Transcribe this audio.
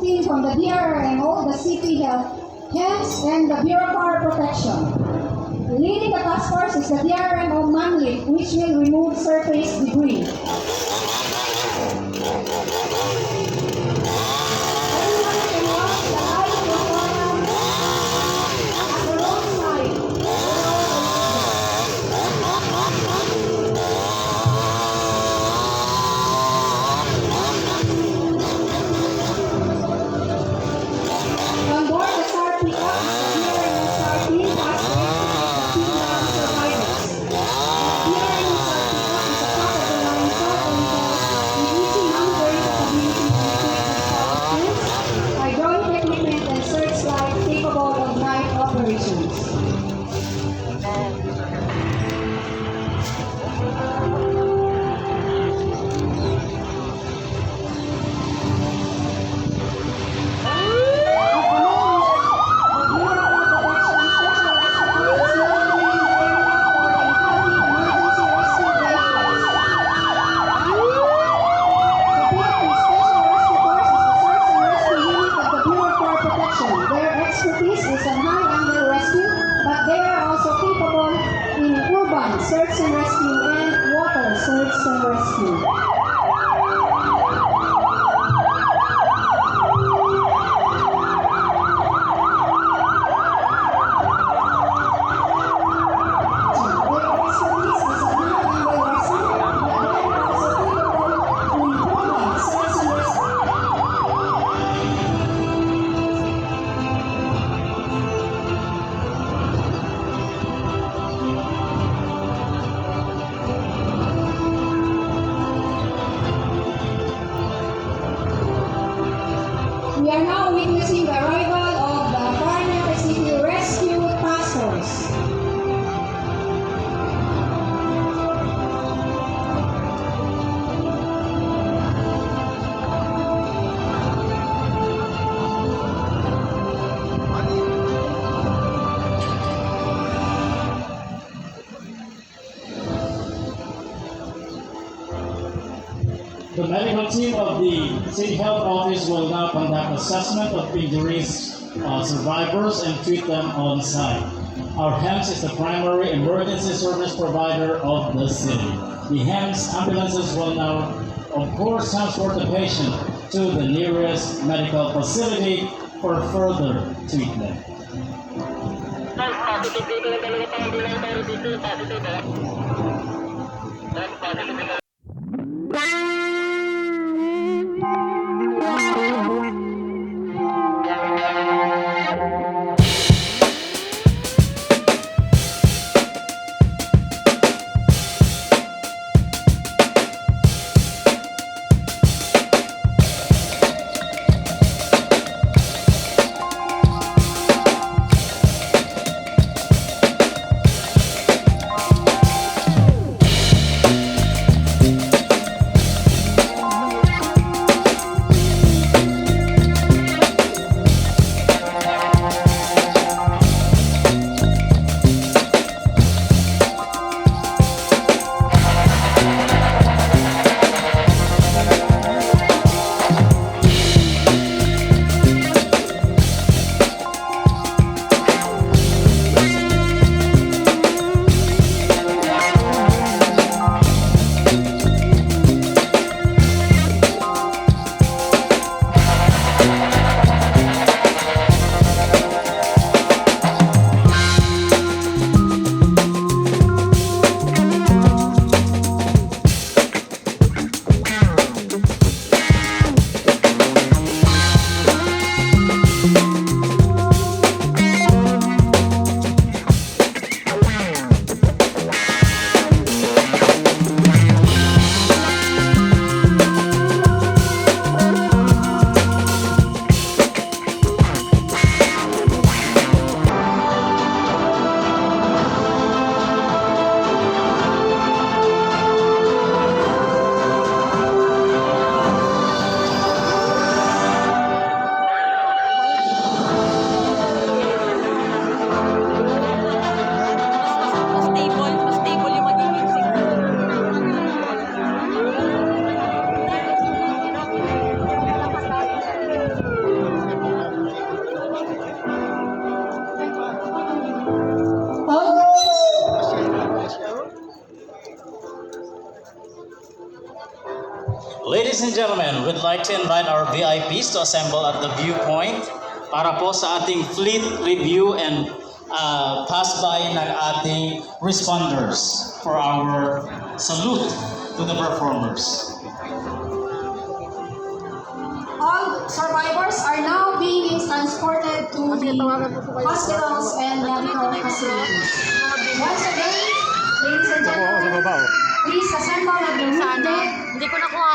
team from the DRMO, the CP Health, HEMS, and the Bureau of Fire Protection. Leading the task force is the DRMO manlift, which will remove surface debris. On board the SAR pickup is the DRMO SAR team tasked with the team survivors. The DRMO SAR pickup is a top-of-the-line SAR vehicle with easy maneuvering capabilities and equipment skills, hydraulic equipment, and searchlight capable of night operations. Their expertise is on high-angle rescue, but they are also capable in urban search and rescue and water search and rescue. We are now witnessing the arrival of the Paranaque City Rescue Task Force. The medical team of the City Health Office will now conduct assessment of injuries survivors and treat them on site. Our HEMS is the primary emergency service provider of the city. The HEMS ambulances will now, of course, transport the patient to the nearest medical facility for further treatment. Ladies and gentlemen, we'd like to invite our VIPs to assemble at the viewpoint para po sa ating fleet review and pass by ng ating responders for our salute to the performers. All survivors are now being transported to the hospitals and medical facilities. Once again, ladies and gentlemen, please assemble at the roof deck. Hindi ko nakuha